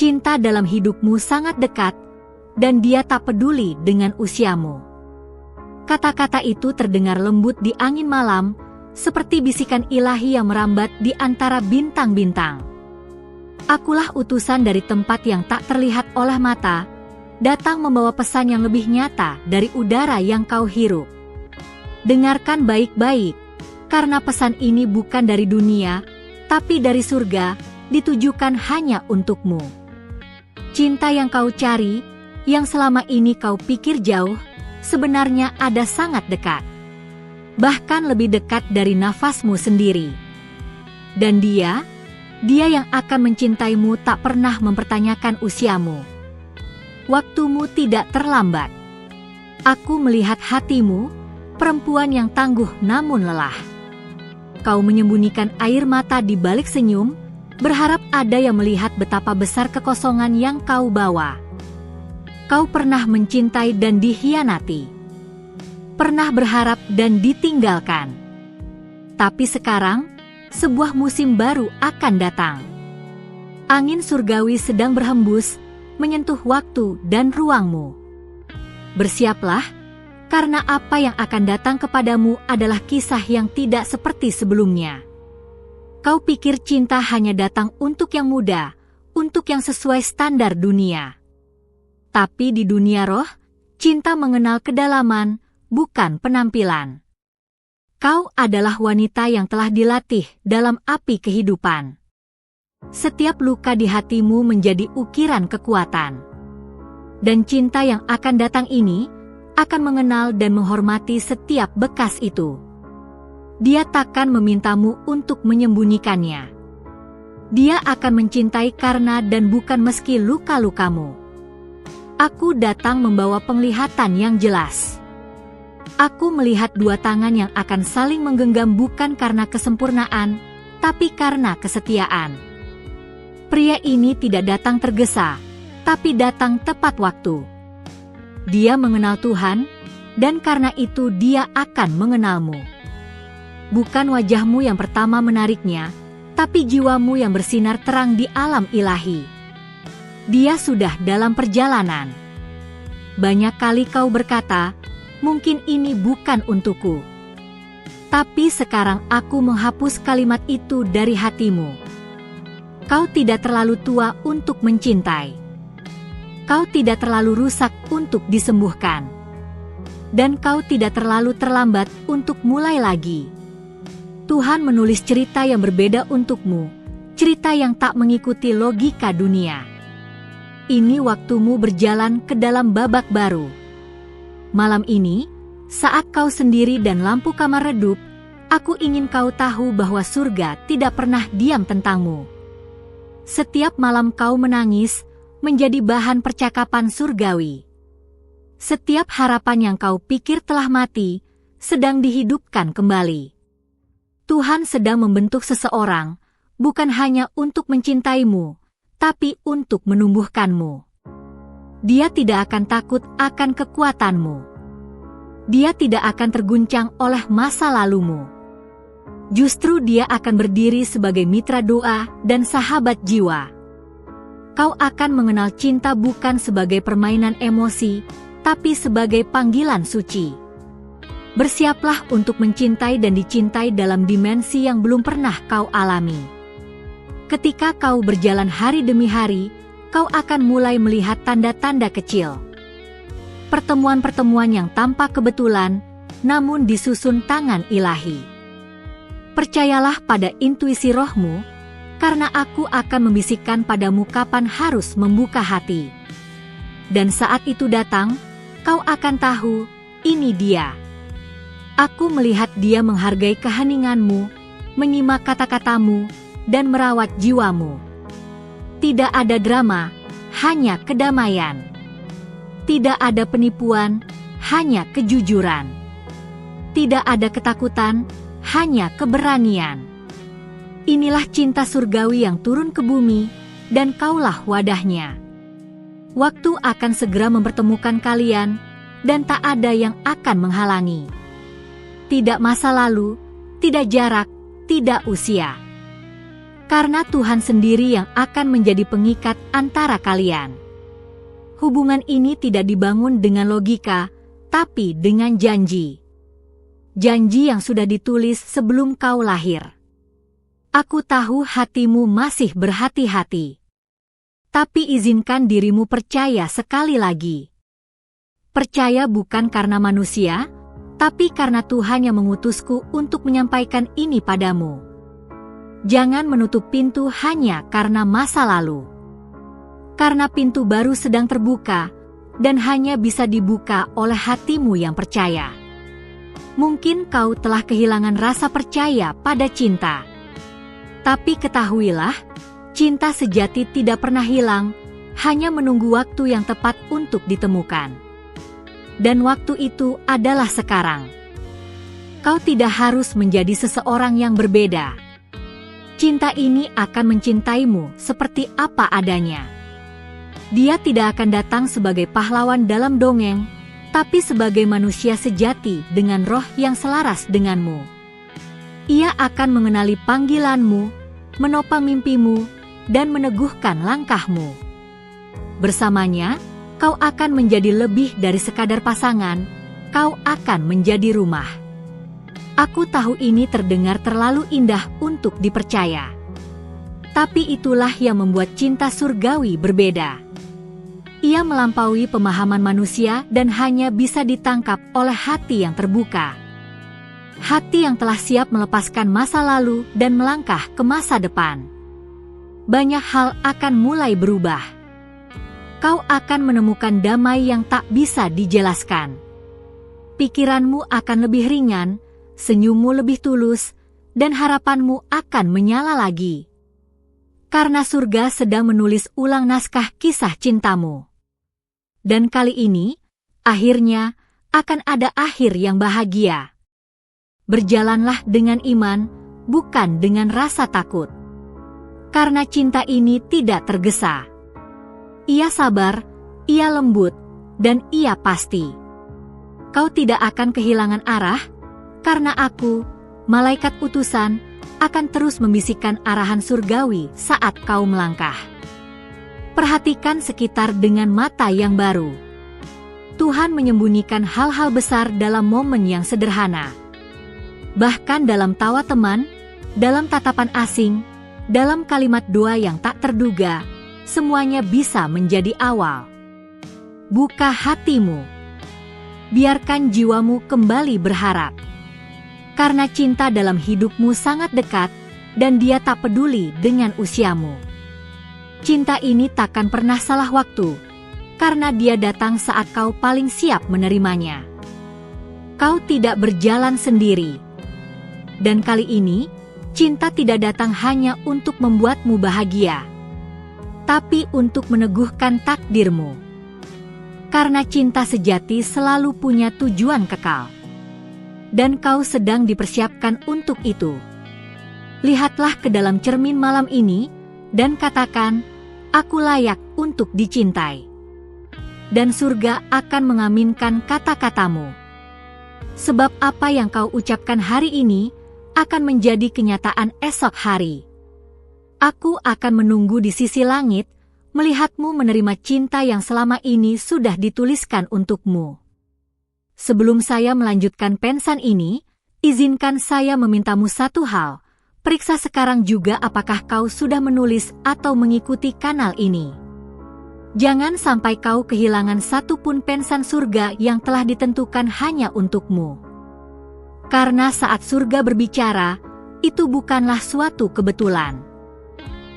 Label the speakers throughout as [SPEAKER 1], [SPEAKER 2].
[SPEAKER 1] Cinta dalam hidupmu sangat dekat, dan dia tak peduli dengan usiamu. Kata-kata itu terdengar lembut di angin malam, seperti bisikan ilahi yang merambat di antara bintang-bintang. Akulah utusan dari tempat yang tak terlihat oleh mata, datang membawa pesan yang lebih nyata dari udara yang kau hirup. Dengarkan baik-baik, karena pesan ini bukan dari dunia, tapi dari surga, ditujukan hanya untukmu. Cinta yang kau cari, yang selama ini kau pikir jauh, sebenarnya ada sangat dekat. Bahkan lebih dekat dari nafasmu sendiri. Dan dia yang akan mencintaimu tak pernah mempertanyakan usiamu. Waktumu tidak terlambat. Aku melihat hatimu, perempuan yang tangguh namun lelah. Kau menyembunyikan air mata di balik senyum, berharap ada yang melihat betapa besar kekosongan yang kau bawa. Kau pernah mencintai dan dikhianati. Pernah berharap dan ditinggalkan. Tapi sekarang, sebuah musim baru akan datang. Angin surgawi sedang berhembus, menyentuh waktu dan ruangmu. Bersiaplah, karena apa yang akan datang kepadamu adalah kisah yang tidak seperti sebelumnya. Kau pikir cinta hanya datang untuk yang muda, untuk yang sesuai standar dunia. Tapi di dunia roh, cinta mengenal kedalaman, bukan penampilan. Kau adalah wanita yang telah dilatih dalam api kehidupan. Setiap luka di hatimu menjadi ukiran kekuatan. Dan cinta yang akan datang ini, akan mengenal dan menghormati setiap bekas itu. Dia takkan memintamu untuk menyembunyikannya. Dia akan mencintai karena dan bukan meski luka-lukamu. Aku datang membawa penglihatan yang jelas. Aku melihat dua tangan yang akan saling menggenggam bukan karena kesempurnaan, tapi karena kesetiaan. Pria ini tidak datang tergesa, tapi datang tepat waktu. Dia mengenal Tuhan, dan karena itu dia akan mengenalmu. Bukan wajahmu yang pertama menariknya, tapi jiwamu yang bersinar terang di alam ilahi. Dia sudah dalam perjalanan. Banyak kali kau berkata, mungkin ini bukan untukku. Tapi sekarang aku menghapus kalimat itu dari hatimu. Kau tidak terlalu tua untuk mencintai. Kau tidak terlalu rusak untuk disembuhkan. Dan kau tidak terlalu terlambat untuk mulai lagi. Tuhan menulis cerita yang berbeda untukmu, cerita yang tak mengikuti logika dunia. Ini waktumu berjalan ke dalam babak baru. Malam ini, saat kau sendiri dan lampu kamar redup, aku ingin kau tahu bahwa surga tidak pernah diam tentangmu. Setiap malam kau menangis, menjadi bahan percakapan surgawi. Setiap harapan yang kau pikir telah mati, sedang dihidupkan kembali. Tuhan sedang membentuk seseorang, bukan hanya untuk mencintaimu, tapi untuk menumbuhkanmu. Dia tidak akan takut akan kekuatanmu. Dia tidak akan terguncang oleh masa lalumu. Justru dia akan berdiri sebagai mitra doa dan sahabat jiwa. Kau akan mengenal cinta bukan sebagai permainan emosi, tapi sebagai panggilan suci. Bersiaplah untuk mencintai dan dicintai dalam dimensi yang belum pernah kau alami. Ketika kau berjalan hari demi hari, kau akan mulai melihat tanda-tanda kecil. Pertemuan-pertemuan yang tanpa kebetulan, namun disusun tangan ilahi. Percayalah pada intuisi rohmu, karena aku akan membisikkan padamu kapan harus membuka hati. Dan saat itu datang, kau akan tahu, ini dia. Aku melihat dia menghargai keheninganmu, menyimak kata-katamu, dan merawat jiwamu. Tidak ada drama, hanya kedamaian. Tidak ada penipuan, hanya kejujuran. Tidak ada ketakutan, hanya keberanian. Inilah cinta surgawi yang turun ke bumi, dan kaulah wadahnya. Waktu akan segera mempertemukan kalian, dan tak ada yang akan menghalangi. Tidak masa lalu, tidak jarak, tidak usia. Karena Tuhan sendiri yang akan menjadi pengikat antara kalian. Hubungan ini tidak dibangun dengan logika, tapi dengan janji. Janji yang sudah ditulis sebelum kau lahir. Aku tahu hatimu masih berhati-hati. Tapi izinkan dirimu percaya sekali lagi. Percaya bukan karena manusia, tapi karena Tuhan yang mengutusku untuk menyampaikan ini padamu. Jangan menutup pintu hanya karena masa lalu. Karena pintu baru sedang terbuka, dan hanya bisa dibuka oleh hatimu yang percaya. Mungkin kau telah kehilangan rasa percaya pada cinta. Tapi ketahuilah, cinta sejati tidak pernah hilang, hanya menunggu waktu yang tepat untuk ditemukan. Dan waktu itu adalah sekarang. Kau tidak harus menjadi seseorang yang berbeda. Cinta ini akan mencintaimu seperti apa adanya. Dia tidak akan datang sebagai pahlawan dalam dongeng, tapi sebagai manusia sejati dengan roh yang selaras denganmu. Ia akan mengenali panggilanmu, menopang mimpimu, dan meneguhkan langkahmu. Bersamanya, kau akan menjadi lebih dari sekadar pasangan, kau akan menjadi rumah. Aku tahu ini terdengar terlalu indah untuk dipercaya. Tapi itulah yang membuat cinta surgawi berbeda. Ia melampaui pemahaman manusia dan hanya bisa ditangkap oleh hati yang terbuka. Hati yang telah siap melepaskan masa lalu dan melangkah ke masa depan. Banyak hal akan mulai berubah. Kau akan menemukan damai yang tak bisa dijelaskan. Pikiranmu akan lebih ringan, senyummu lebih tulus, dan harapanmu akan menyala lagi. Karena surga sedang menulis ulang naskah kisah cintamu. Dan kali ini, akhirnya, akan ada akhir yang bahagia. Berjalanlah dengan iman, bukan dengan rasa takut. Karena cinta ini tidak tergesa. Ia sabar, ia lembut, dan ia pasti. Kau tidak akan kehilangan arah, karena aku, malaikat utusan, akan terus membisikkan arahan surgawi saat kau melangkah. Perhatikan sekitar dengan mata yang baru. Tuhan menyembunyikan hal-hal besar dalam momen yang sederhana. Bahkan dalam tawa teman, dalam tatapan asing, dalam kalimat doa yang tak terduga, semuanya bisa menjadi awal. Buka hatimu. Biarkan jiwamu kembali berharap. Karena cinta dalam hidupmu sangat dekat, dan dia tak peduli dengan usiamu. Cinta ini takkan pernah salah waktu, karena dia datang saat kau paling siap menerimanya. Kau tidak berjalan sendiri. Dan kali ini, cinta tidak datang hanya untuk membuatmu bahagia, tapi untuk meneguhkan takdirmu. Karena cinta sejati selalu punya tujuan kekal. Dan kau sedang dipersiapkan untuk itu. Lihatlah ke dalam cermin malam ini, dan katakan, aku layak untuk dicintai. Dan surga akan mengaminkan kata-katamu. Sebab apa yang kau ucapkan hari ini, akan menjadi kenyataan esok hari. Aku akan menunggu di sisi langit, melihatmu menerima cinta yang selama ini sudah dituliskan untukmu. Sebelum saya melanjutkan pensan ini, izinkan saya memintamu satu hal. Periksa sekarang juga apakah kau sudah menulis atau mengikuti kanal ini. Jangan sampai kau kehilangan satu pun pensan surga yang telah ditentukan hanya untukmu. Karena saat surga berbicara, itu bukanlah suatu kebetulan.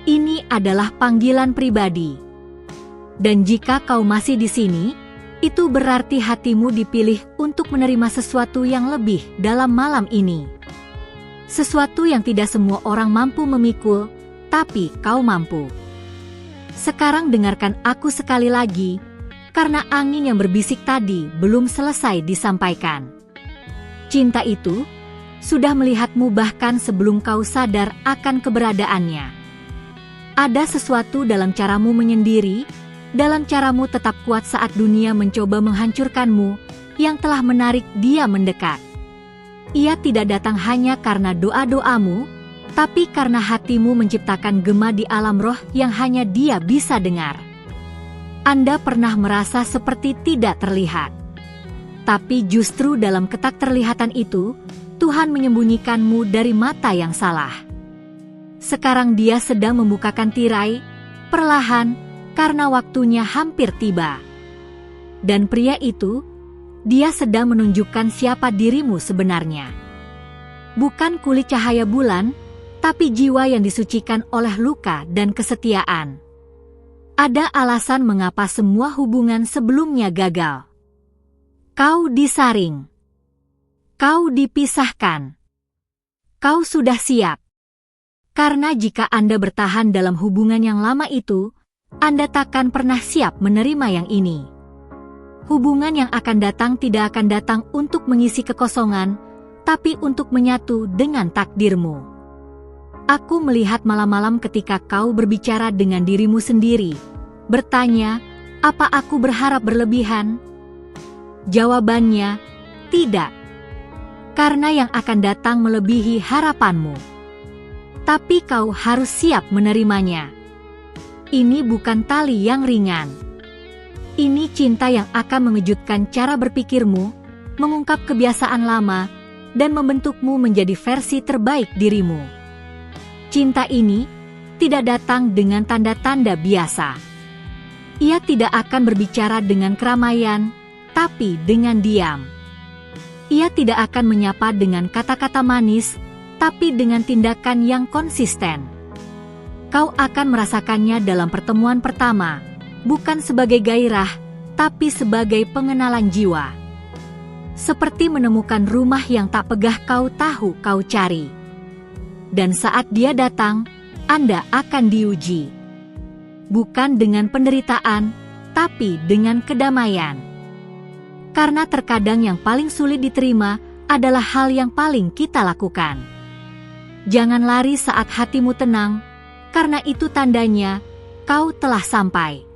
[SPEAKER 1] Ini adalah panggilan pribadi. Dan jika kau masih di sini, itu berarti hatimu dipilih untuk menerima sesuatu yang lebih dalam malam ini. Sesuatu yang tidak semua orang mampu memikul, tapi kau mampu. Sekarang dengarkan aku sekali lagi, karena angin yang berbisik tadi belum selesai disampaikan. Cinta itu sudah melihatmu bahkan sebelum kau sadar akan keberadaannya. Ada sesuatu dalam caramu menyendiri, dalam caramu tetap kuat saat dunia mencoba menghancurkanmu, yang telah menarik dia mendekat. Ia tidak datang hanya karena doa-doamu, tapi karena hatimu menciptakan gema di alam roh yang hanya Dia bisa dengar. Anda pernah merasa seperti tidak terlihat. Tapi justru dalam ketak-terlihatan itu, Tuhan menyembunyikanmu dari mata yang salah. Sekarang Dia sedang membukakan tirai, perlahan, karena waktunya hampir tiba. Dan pria itu, Dia sedang menunjukkan siapa dirimu sebenarnya. Bukan kulit cahaya bulan, tapi jiwa yang disucikan oleh luka dan kesetiaan. Ada alasan mengapa semua hubungan sebelumnya gagal. Kau disaring. Kau dipisahkan. Kau sudah siap. Karena jika Anda bertahan dalam hubungan yang lama itu, Anda takkan pernah siap menerima yang ini. Hubungan yang akan datang tidak akan datang untuk mengisi kekosongan, tapi untuk menyatu dengan takdirmu. Aku melihat malam-malam ketika kau berbicara dengan dirimu sendiri, bertanya, apa aku berharap berlebihan? Jawabannya, tidak. Karena yang akan datang melebihi harapanmu. Tapi kau harus siap menerimanya. Ini bukan tali yang ringan. Ini cinta yang akan mengejutkan cara berpikirmu, mengungkap kebiasaan lama, dan membentukmu menjadi versi terbaik dirimu. Cinta ini tidak datang dengan tanda-tanda biasa. Ia tidak akan berbicara dengan keramaian, tapi dengan diam. Ia tidak akan menyapa dengan kata-kata manis, tapi dengan tindakan yang konsisten. Kau akan merasakannya dalam pertemuan pertama, bukan sebagai gairah, tapi sebagai pengenalan jiwa. Seperti menemukan rumah yang tak pegah kau tahu kau cari. Dan saat Dia datang, Anda akan diuji. Bukan dengan penderitaan, tapi dengan kedamaian. Karena terkadang yang paling sulit diterima adalah hal yang paling kita lakukan. Jangan lari saat hatimu tenang, karena itu tandanya kau telah sampai.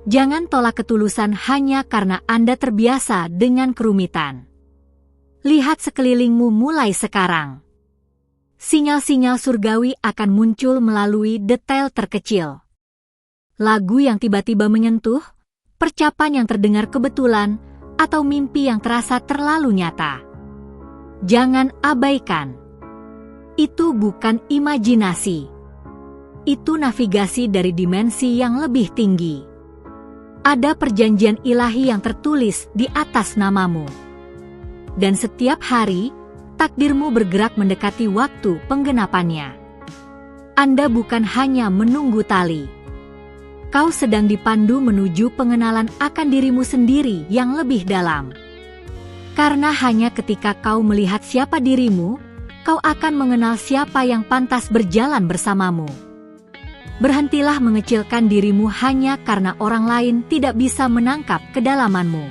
[SPEAKER 1] Jangan tolak ketulusan hanya karena Anda terbiasa dengan kerumitan. Lihat sekelilingmu mulai sekarang. Sinyal-sinyal surgawi akan muncul melalui detail terkecil. Lagu yang tiba-tiba menyentuh, percapan yang terdengar kebetulan, atau mimpi yang terasa terlalu nyata. Jangan abaikan. Itu bukan imajinasi. Itu navigasi dari dimensi yang lebih tinggi. Ada perjanjian ilahi yang tertulis di atas namamu. Dan setiap hari, takdirmu bergerak mendekati waktu penggenapannya. Anda bukan hanya menunggu tali. Kau sedang dipandu menuju pengenalan akan dirimu sendiri yang lebih dalam. Karena hanya ketika kau melihat siapa dirimu, kau akan mengenal siapa yang pantas berjalan bersamamu. Berhentilah mengecilkan dirimu hanya karena orang lain tidak bisa menangkap kedalamanmu.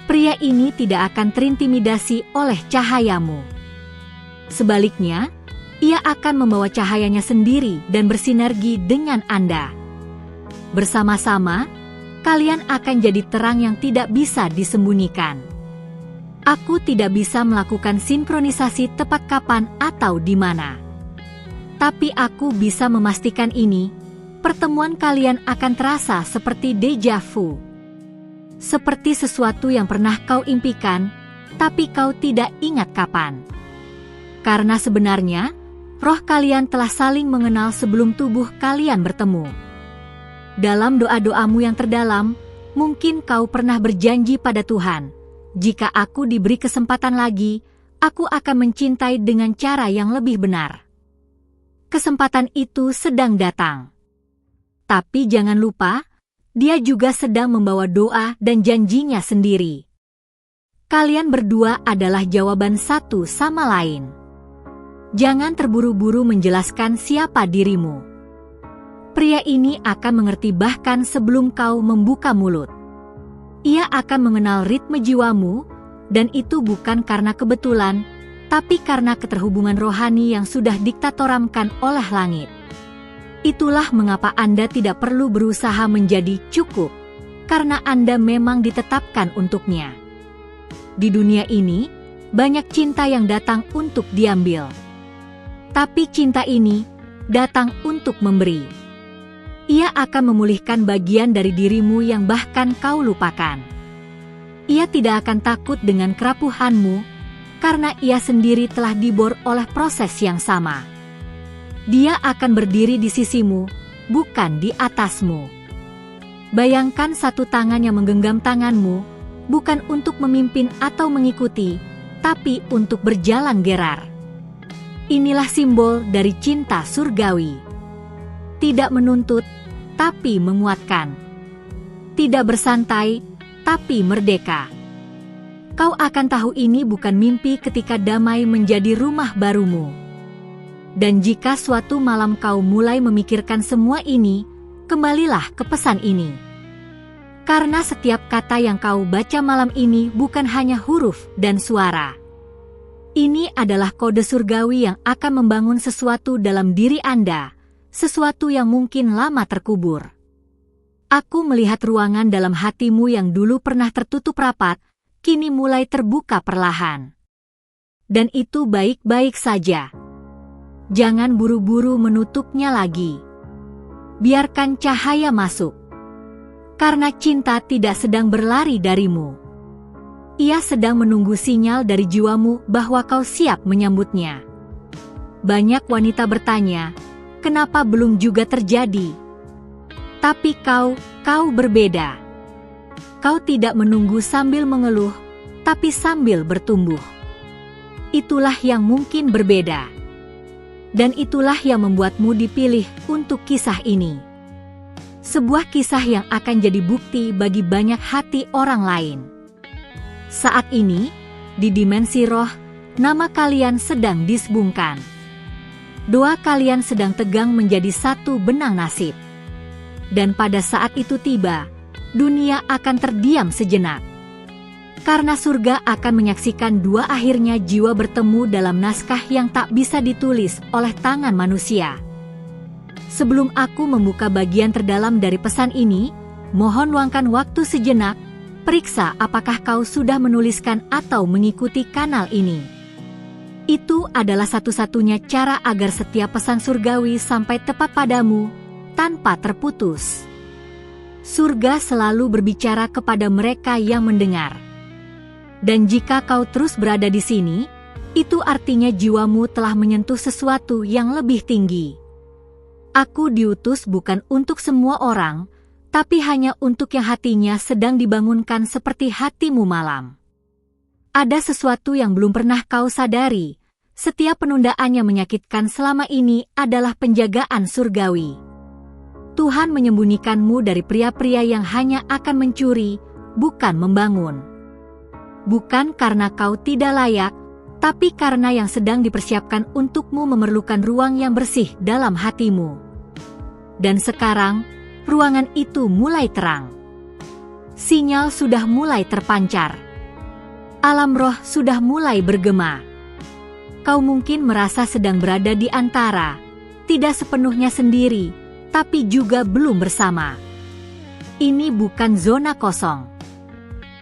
[SPEAKER 1] Pria ini tidak akan terintimidasi oleh cahayamu. Sebaliknya, ia akan membawa cahayanya sendiri dan bersinergi dengan Anda. Bersama-sama, kalian akan jadi terang yang tidak bisa disembunyikan. Aku tidak bisa melakukan sinkronisasi tepat kapan atau di mana. Tapi aku bisa memastikan ini, pertemuan kalian akan terasa seperti deja vu. Seperti sesuatu yang pernah kau impikan, tapi kau tidak ingat kapan. Karena sebenarnya, roh kalian telah saling mengenal sebelum tubuh kalian bertemu. Dalam doa-doamu yang terdalam, mungkin kau pernah berjanji pada Tuhan, jika aku diberi kesempatan lagi, aku akan mencintai dengan cara yang lebih benar. Kesempatan itu sedang datang. Tapi jangan lupa, Dia juga sedang membawa doa dan janjinya sendiri. Kalian berdua adalah jawaban satu sama lain. Jangan terburu-buru menjelaskan siapa dirimu. Pria ini akan mengerti bahkan sebelum kau membuka mulut. Ia akan mengenal ritme jiwamu, dan itu bukan karena kebetulan, tapi karena keterhubungan rohani yang sudah diktatoramkan oleh langit. Itulah mengapa Anda tidak perlu berusaha menjadi cukup, karena Anda memang ditetapkan untuknya. Di dunia ini, banyak cinta yang datang untuk diambil. Tapi cinta ini datang untuk memberi. Ia akan memulihkan bagian dari dirimu yang bahkan kau lupakan. Ia tidak akan takut dengan kerapuhanmu, karena ia sendiri telah dibor oleh proses yang sama. Dia akan berdiri di sisimu, bukan di atasmu. Bayangkan satu tangan yang menggenggam tanganmu, bukan untuk memimpin atau mengikuti, tapi untuk berjalan gerar. Inilah simbol dari cinta surgawi. Tidak menuntut, tapi menguatkan. Tidak bersantai, tapi merdeka. Kau akan tahu ini bukan mimpi ketika damai menjadi rumah barumu. Dan jika suatu malam kau mulai memikirkan semua ini, kembalilah ke pesan ini. Karena setiap kata yang kau baca malam ini bukan hanya huruf dan suara. Ini adalah kode surgawi yang akan membangun sesuatu dalam diri Anda, sesuatu yang mungkin lama terkubur. Aku melihat ruangan dalam hatimu yang dulu pernah tertutup rapat, kini mulai terbuka perlahan. Dan itu baik-baik saja. Jangan buru-buru menutupnya lagi. Biarkan cahaya masuk. Karena cinta tidak sedang berlari darimu. Ia sedang menunggu sinyal dari jiwamu bahwa kau siap menyambutnya. Banyak wanita bertanya, kenapa belum juga terjadi? Tapi kau berbeda. Kau tidak menunggu sambil mengeluh, tapi sambil bertumbuh. Itulah yang mungkin berbeda. Dan itulah yang membuatmu dipilih untuk kisah ini. Sebuah kisah yang akan jadi bukti bagi banyak hati orang lain. Saat ini, di dimensi roh, nama kalian sedang disbungkan. Doa kalian sedang tegang menjadi satu benang nasib. Dan pada saat itu tiba, dunia akan terdiam sejenak. Karena surga akan menyaksikan dua akhirnya jiwa bertemu dalam naskah yang tak bisa ditulis oleh tangan manusia. Sebelum aku membuka bagian terdalam dari pesan ini, mohon luangkan waktu sejenak, periksa apakah kau sudah menuliskan atau mengikuti kanal ini. Itu adalah satu-satunya cara agar setiap pesan surgawi sampai tepat padamu, tanpa terputus. Surga selalu berbicara kepada mereka yang mendengar. Dan jika kau terus berada di sini, itu artinya jiwamu telah menyentuh sesuatu yang lebih tinggi. Aku diutus bukan untuk semua orang, tapi hanya untuk yang hatinya sedang dibangunkan seperti hatimu malam. Ada sesuatu yang belum pernah kau sadari. Setiap penundaan yang menyakitkan selama ini adalah penjagaan surgawi. Tuhan menyembunyikanmu dari pria-pria yang hanya akan mencuri, bukan membangun. Bukan karena kau tidak layak, tapi karena yang sedang dipersiapkan untukmu memerlukan ruang yang bersih dalam hatimu. Dan sekarang, ruangan itu mulai terang. Sinyal sudah mulai terpancar. Alam roh sudah mulai bergema. Kau mungkin merasa sedang berada di antara, tidak sepenuhnya sendiri, tapi juga belum bersama. Ini bukan zona kosong.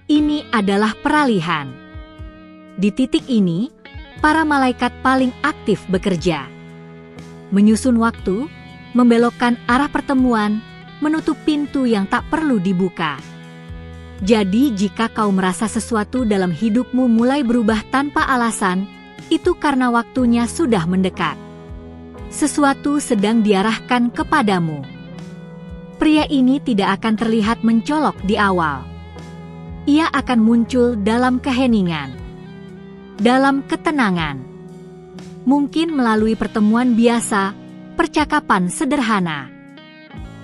[SPEAKER 1] Ini adalah peralihan. Di titik ini, para malaikat paling aktif bekerja. Menyusun waktu, membelokkan arah pertemuan, menutup pintu yang tak perlu dibuka. Jadi jika kau merasa sesuatu dalam hidupmu mulai berubah tanpa alasan, itu karena waktunya sudah mendekat. Sesuatu sedang diarahkan kepadamu. Pria ini tidak akan terlihat mencolok di awal. Ia akan muncul dalam keheningan, dalam ketenangan. Mungkin melalui pertemuan biasa, percakapan sederhana.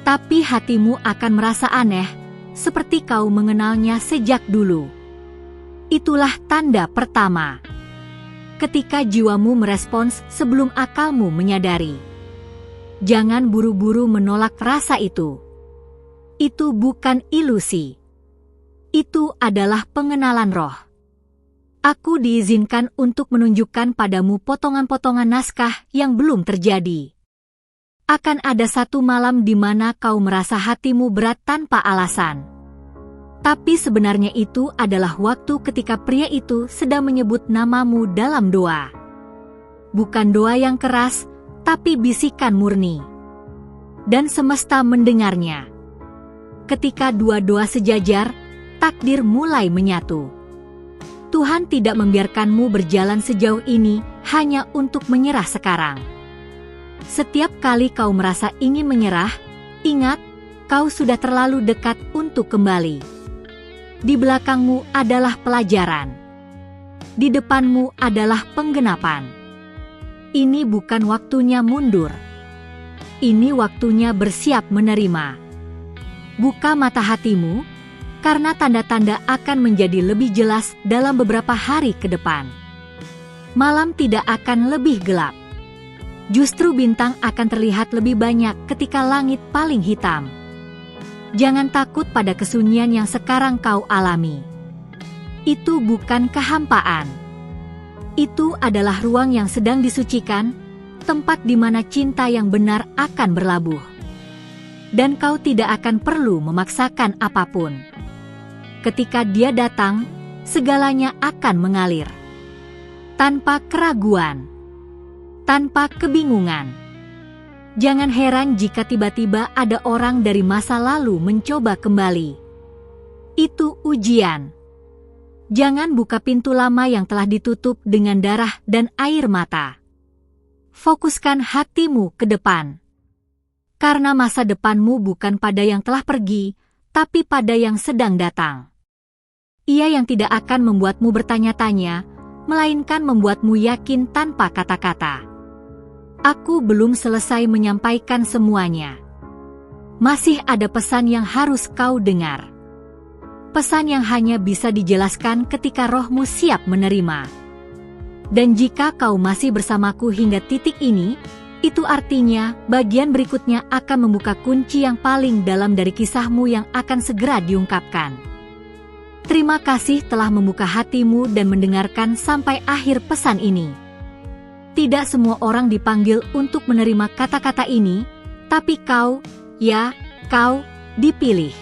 [SPEAKER 1] Tapi hatimu akan merasa aneh, seperti kau mengenalnya sejak dulu. Itulah tanda pertama. Ketika jiwamu merespons sebelum akalmu menyadari. Jangan buru-buru menolak rasa itu. Itu bukan ilusi. Itu adalah pengenalan roh. Aku diizinkan untuk menunjukkan padamu potongan-potongan naskah yang belum terjadi. Akan ada satu malam di mana kau merasa hatimu berat tanpa alasan. Tapi sebenarnya itu adalah waktu ketika pria itu sedang menyebut namamu dalam doa. bukan doa yang keras, tapi bisikan murni. Dan semesta mendengarnya. Ketika dua doa sejajar, takdir mulai menyatu. Tuhan tidak membiarkanmu berjalan sejauh ini hanya untuk menyerah sekarang. Setiap kali kau merasa ingin menyerah, ingat, kau sudah terlalu dekat untuk kembali. Di belakangmu adalah pelajaran. Di depanmu adalah penggenapan. Ini bukan waktunya mundur. Ini waktunya bersiap menerima. Buka mata hatimu, karena tanda-tanda akan menjadi lebih jelas dalam beberapa hari ke depan. Malam tidak akan lebih gelap. Justru bintang akan terlihat lebih banyak ketika langit paling hitam. Jangan takut pada kesunyian yang sekarang kau alami. Itu bukan kehampaan. Itu adalah ruang yang sedang disucikan, tempat di mana cinta yang benar akan berlabuh. Dan kau tidak akan perlu memaksakan apapun. Ketika dia datang, segalanya akan mengalir. Tanpa keraguan. Tanpa kebingungan. Jangan heran jika tiba-tiba ada orang dari masa lalu mencoba kembali. Itu ujian. Jangan buka pintu lama yang telah ditutup dengan darah dan air mata. Fokuskan hatimu ke depan. Karena masa depanmu bukan pada yang telah pergi, tapi pada yang sedang datang. Ia yang tidak akan membuatmu bertanya-tanya, melainkan membuatmu yakin tanpa kata-kata. Aku belum selesai menyampaikan semuanya. Masih ada pesan yang harus kau dengar. Pesan yang hanya bisa dijelaskan ketika rohmu siap menerima. Dan jika kau masih bersamaku hingga titik ini, itu artinya bagian berikutnya akan membuka kunci yang paling dalam dari kisahmu yang akan segera diungkapkan. Terima kasih telah membuka hatimu dan mendengarkan sampai akhir pesan ini. Tidak semua orang dipanggil untuk menerima kata-kata ini, tapi kau, ya, kau, dipilih.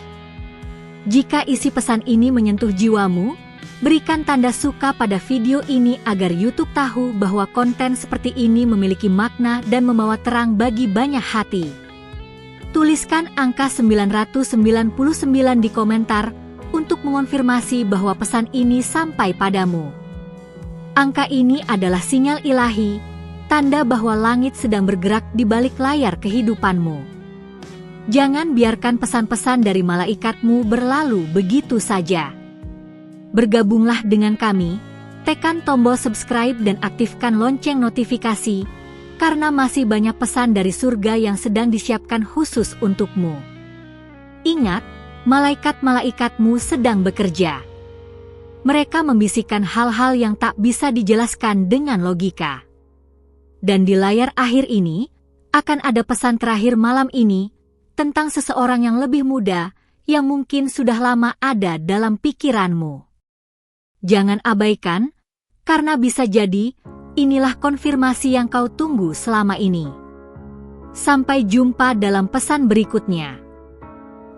[SPEAKER 1] Jika isi pesan ini menyentuh jiwamu, berikan tanda suka pada video ini agar YouTube tahu bahwa konten seperti ini memiliki makna dan membawa terang bagi banyak hati. Tuliskan angka 999 di komentar untuk mengonfirmasi bahwa pesan ini sampai padamu. Angka ini adalah sinyal ilahi, tanda bahwa langit sedang bergerak di balik layar kehidupanmu. Jangan biarkan pesan-pesan dari malaikatmu berlalu begitu saja. Bergabunglah dengan kami, tekan tombol subscribe dan aktifkan lonceng notifikasi, karena masih banyak pesan dari surga yang sedang disiapkan khusus untukmu. Ingat, malaikat-malaikatmu sedang bekerja. Mereka membisikkan hal-hal yang tak bisa dijelaskan dengan logika. Dan di layar akhir ini, akan ada pesan terakhir malam ini, tentang seseorang yang lebih muda, yang mungkin sudah lama ada dalam pikiranmu. Jangan abaikan, karena bisa jadi, inilah konfirmasi yang kau tunggu selama ini. Sampai jumpa dalam pesan berikutnya.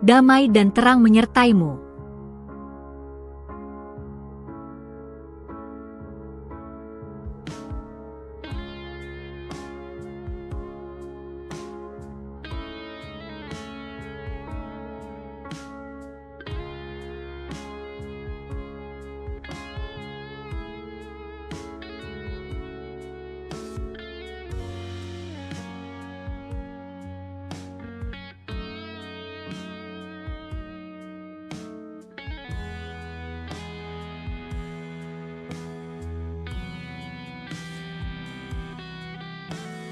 [SPEAKER 1] Damai dan terang menyertaimu.